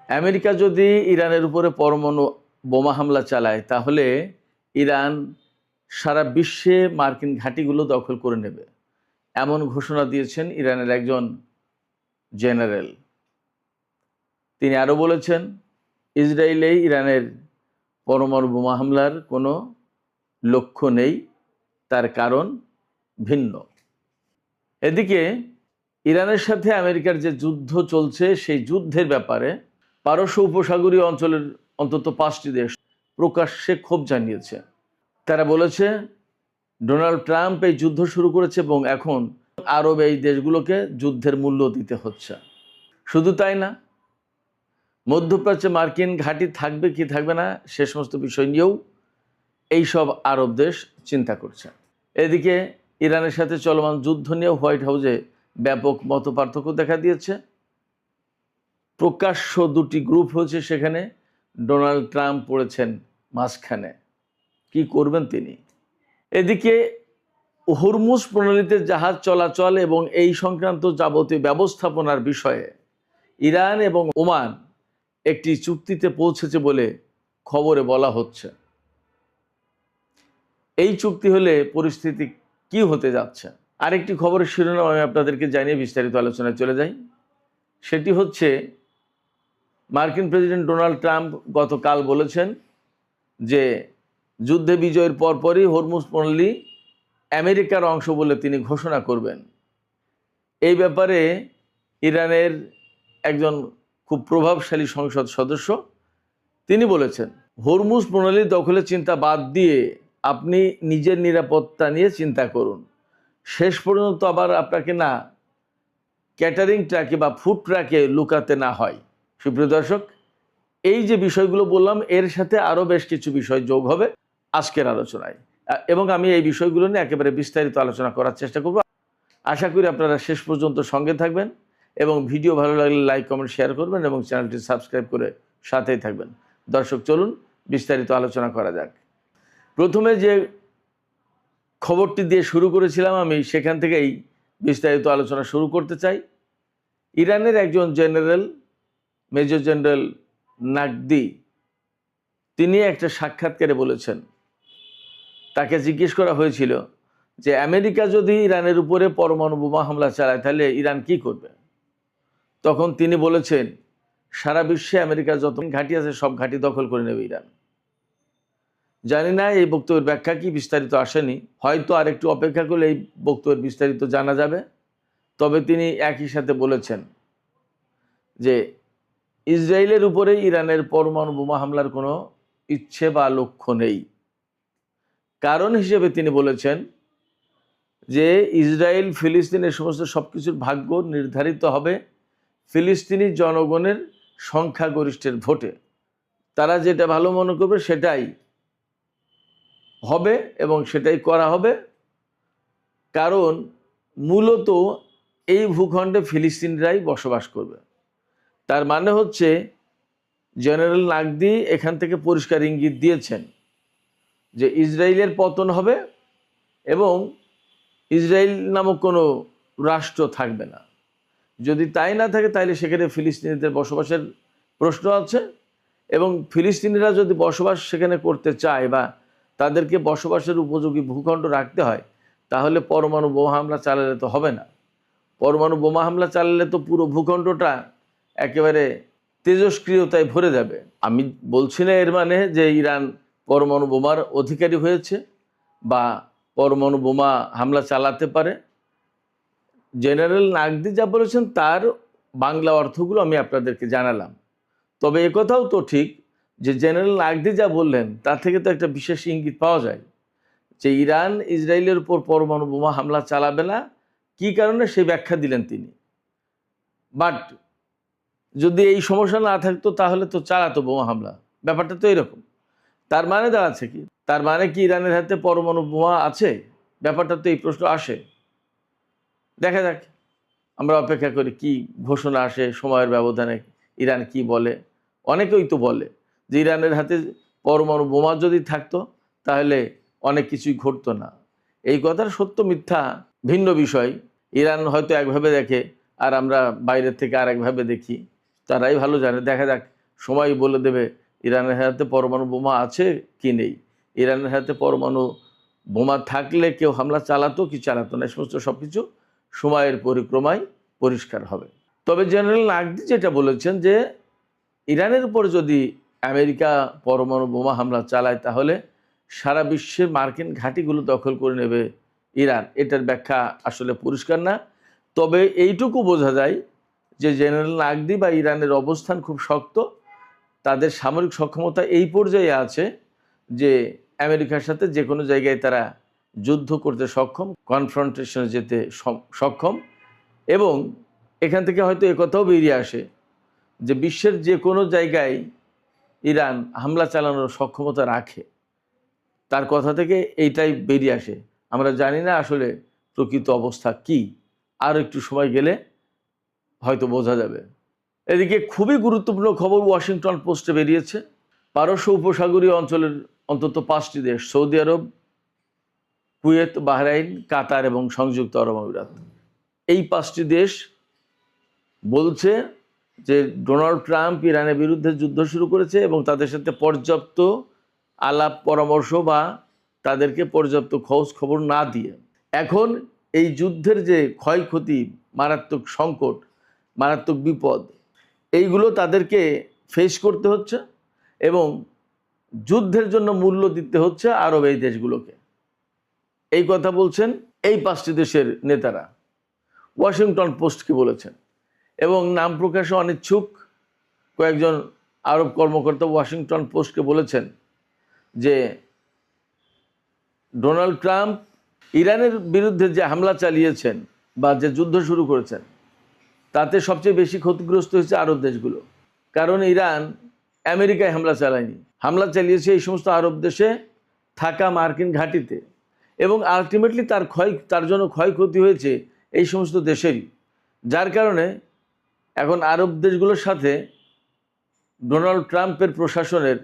America যদি ইরানের উপরে পরমাণু বোমা হামলা চালায় তাহলে ইরান সারা বিশ্বে মার্কিন ঘাঁটিগুলো দখল করে নেবে, এমন ঘোষণা দিয়েছেন ইরানের একজন জেনারেল। তিনি আরও বলেছেন, ইসরায়েলে ইরানের পরমাণু বোমা হামলার কোনো লক্ষ্য নেই, তার কারণ ভিন্ন। এদিকে ইরানের সাথে আমেরিকার যে যুদ্ধ চলছে সেই যুদ্ধের ব্যাপারে পারস্য উপসাগরীয় অঞ্চলের অন্তত 5টি দেশ প্রকাশ্যে ক্ষোভ জানিয়েছে। তারা বলেছে ডোনাল্ড ট্রাম্প এই যুদ্ধ শুরু করেছে এবং এখন আরব এই দেশগুলোকে যুদ্ধের মূল্য দিতে হচ্ছে। শুধু তাই না, মধ্যপ্রাচ্যে মার্কিন ঘাঁটি থাকবে কি থাকবে না সে সমস্ত বিষয় নিয়েও এইসব আরব দেশ চিন্তা করছে। এদিকে ইরানের সাথে চলমান যুদ্ধ নিয়েও হোয়াইট হাউসে ব্যাপক মতপার্থক্য দেখা দিয়েছে। প্রকাশ্য দুটি গ্রুপ হয়েছে, সেখানে ডোনাল্ড ট্রাম্প পড়েছেন মাঝখানে। কি করবেন তিনি? এদিকে হরমুজ প্রণালীতে জাহাজ চলাচল এবং এই সংক্রান্ত যাবতীয় ব্যবস্থাপনার বিষয়ে ইরান এবং ওমান একটি চুক্তিতে পৌঁছেছে বলে খবরে বলা হচ্ছে। এই চুক্তি হলে পরিস্থিতি কি হতে যাচ্ছে? আরেকটি খবরের শিরোনাম আমি আপনাদেরকে জানিয়ে বিস্তারিত আলোচনায় চলে যাই। সেটি হচ্ছে, মার্কিন প্রেসিডেন্ট ডোনাল্ড ট্রাম্প গতকাল বলেছেন যে যুদ্ধে বিজয়ের পরপরই হরমুজ প্রণালী আমেরিকার অংশ বলে তিনি ঘোষণা করবেন। এই ব্যাপারে ইরানের একজন খুব প্রভাবশালী সংসদ সদস্য তিনি বলেছেন, হরমুজ প্রণালী দখলের চিন্তা বাদ দিয়ে আপনি নিজের নিরাপত্তা নিয়ে চিন্তা করুন। শেষ পর্যন্ত আবার আপনাকে না ক্যাটারিং ট্রাকে বা ফুড ট্রাকে লুকাতে না হয়। সুপ্রিয় দর্শক, এই যে বিষয়গুলো বললাম এর সাথে আরও বেশ কিছু বিষয় যোগ হবে আজকের আলোচনায়, এবং আমি এই বিষয়গুলো নিয়ে একেবারে বিস্তারিত আলোচনা করার চেষ্টা করব। আশা করি আপনারা শেষ পর্যন্ত সঙ্গে থাকবেন এবং ভিডিও ভালো লাগলে লাইক কমেন্ট শেয়ার করবেন এবং চ্যানেলটি সাবস্ক্রাইব করে সাথেই থাকবেন। দর্শক, চলুন বিস্তারিত আলোচনা করা যাক। প্রথমে যে খবরটি দিয়ে শুরু করেছিলাম আমি সেখান থেকেই বিস্তারিত আলোচনা শুরু করতে চাই। ইরানের একজন জেনারেল, মেজর জেনারেল নাকদি, তিনি একটা সাক্ষাৎকারে বলেছেন, তাকে জিজ্ঞেস করা হয়েছিল যে আমেরিকা যদি ইরানের উপরে পরমাণু বোমা হামলা চালায় তাহলে ইরান কি করবে? তখন তিনি বলেছেন, সারা বিশ্বে আমেরিকার যত ঘাঁটি আছে সব ঘাঁটি দখল করে নেবে ইরান। জানি না এই বক্তব্যের ব্যাখ্যা কি, বিস্তারিত আসেনি, হয়তো আর একটু অপেক্ষা করলে এই বক্তব্যের বিস্তারিত জানা যাবে। তবে তিনি একই সাথে বলেছেন যে ইসরায়েলের উপরে ইরানের পরমাণু বোমা হামলার কোনো ইচ্ছে বা লক্ষ্য নেই। কারণ হিসেবে তিনি বলেছেন যে ইসরায়েল ফিলিস্তিনের সমস্ত সব কিছুর ভাগ্য নির্ধারিত হবে ফিলিস্তিনি জনগণের সংখ্যাগরিষ্ঠের ভোটে। তারা যেটা ভালো মনে করবে সেটাই হবে এবং সেটাই করা হবে। কারণ মূলত এই ভূখণ্ডে ফিলিস্তিনিরাই বসবাস করবে। তার মানে হচ্ছে জেনারেল নাকদি এখান থেকে পরিষ্কার ইঙ্গিত দিয়েছেন যে ইসরায়েলের পতন হবে এবং ইসরায়েল নামক কোনো রাষ্ট্র থাকবে না। যদি তাই না থাকে তাহলে সেখানে ফিলিস্তিনিদের বসবাসের প্রশ্ন আছে, এবং ফিলিস্তিনিরা যদি বসবাস সেখানে করতে চায় বা তাদেরকে বসবাসের উপযোগী ভূখণ্ড রাখতে হয় তাহলে পরমাণু বোমা হামলা চালালে তো হবে না। পরমাণু বোমা হামলা চালালে তো পুরো ভূখণ্ডটা একেবারে তেজস্ক্রিয়তায় ভরে যাবে। আমি বলছি না এর মানে যে ইরান পরমাণু বোমার অধিকারী হয়েছে বা পরমাণু বোমা হামলা চালাতে পারে। জেনারেল নাকদি যা বলেছেন তার বাংলা অর্থগুলো আমি আপনাদেরকে জানালাম। তবে একথাও তো ঠিক যে জেনারেল নাকদি যা বললেন তা থেকে তো একটা বিশেষ ইঙ্গিত পাওয়া যায় যে ইরান ইসরায়েলের উপর পরমাণু বোমা হামলা চালাবে না। কী কারণে সেই ব্যাখ্যা দিলেন তিনি। বাট যদি এই সমস্যা না থাকতো তাহলে তো চালাতো বোমা হামলা, ব্যাপারটা তো এরকম। তার মানে দাঁড়াচ্ছে কি, তার মানে কি ইরানের হাতে পরমাণু বোমা আছে? ব্যাপারটা তো এই প্রশ্ন আসে। দেখা যাক, আমরা অপেক্ষা করি কি ঘোষণা আসে, সময়ের ব্যবধানে ইরান কি বলে। অনেকেই তো বলে যে ইরানের হাতে পরমাণু বোমা যদি থাকতো তাহলে অনেক কিছুই ঘটতো না। এই কথার সত্য মিথ্যা ভিন্ন বিষয়। ইরান হয়তো একভাবে দেখে আর আমরা বাইরের থেকে আর একভাবে দেখি, তারাই ভালো জানে। দেখা যাক সময় বলে দেবে ইরানের হাতে পরমাণু বোমা আছে কি নেই। ইরানের হাতে পরমাণু বোমা থাকলে কেউ হামলা চালাতো কি চালাতো না, সমস্ত সব কিছু সময়ের পরিক্রমায় পরিষ্কার হবে। তবে জেনারেল নাগদি যেটা বলেছেন যে ইরানের উপর যদি আমেরিকা পরমাণু বোমা হামলা চালায় তাহলে সারা বিশ্বের মার্কিন ঘাঁটিগুলো দখল করে নেবে ইরান। এটার ব্যাখ্যা আসলে পরিষ্কার না। তবে এইটুকু বোঝা যায় যে জেনারেল নাগদি বা ইরানের অবস্থান খুব শক্ত, তাদের সামরিক সক্ষমতা এই পর্যায়ে আছে যে আমেরিকার সাথে যে কোনো জায়গায় তারা যুদ্ধ করতে সক্ষম, কনফ্রন্টেশনে যেতে সক্ষম। এবং এখান থেকে হয়তো একথাও বেরিয়ে আসে যে বিশ্বের যে কোনো জায়গায় ইরান হামলা চালানোর সক্ষমতা রাখে। তার কথা থেকে এইটাই বেরিয়ে আসে। আমরা জানি না আসলে প্রকৃত অবস্থা কি, আর একটু সময় গেলে হয়তো বোঝা যাবে। এদিকে খুবই গুরুত্বপূর্ণ খবর ওয়াশিংটন পোস্টে বেরিয়েছে। পারস্য উপসাগরীয় অঞ্চলের অন্তত 5টি দেশ, সৌদি আরব, কুয়েত, বাহরাইন, কাতার এবং সংযুক্ত আরব আমিরাত, এই 5টি দেশ বলছে যে ডোনাল্ড ট্রাম্প ইরানের বিরুদ্ধে যুদ্ধ শুরু করেছে এবং তাদের সাথে পর্যাপ্ত আলাপ পরামর্শ বা তাদেরকে পর্যাপ্ত খোঁজ খবর না দিয়ে এখন এই যুদ্ধের যে ক্ষয়ক্ষতি, মারাত্মক সংকট, মারাত্মক বিপদ, এইগুলো তাদেরকে ফেস করতে হচ্ছে এবং যুদ্ধের জন্য মূল্য দিতে হচ্ছে আরব এই দেশগুলোকে। এই কথা বলছেন এই 5টি দেশের নেতারা, ওয়াশিংটন পোস্টকে বলেছেন। এবং নাম প্রকাশে অনিচ্ছুক কয়েকজন আরব কর্মকর্তা ওয়াশিংটন পোস্টকে বলেছেন যে ডোনাল্ড ট্রাম্প ইরানের বিরুদ্ধে যে হামলা চালিয়েছেন বা যে যুদ্ধ শুরু করেছেন তাতে সবচেয়ে বেশি ক্ষতিগ্রস্ত হয়েছে আরব দেশগুলো। কারণ ইরান আমেরিকায় হামলা চালায়নি, হামলা চালিয়েছে এই সমস্ত আরব দেশে থাকা মার্কিন ঘাঁটিতে। এবং আলটিমেটলি তার জন্য ক্ষয়ক্ষতি হয়েছে এই সমস্ত দেশেরই। যার কারণে এখন আরব দেশগুলোর সাথে ডোনাল্ড ট্রাম্পের প্রশাসনের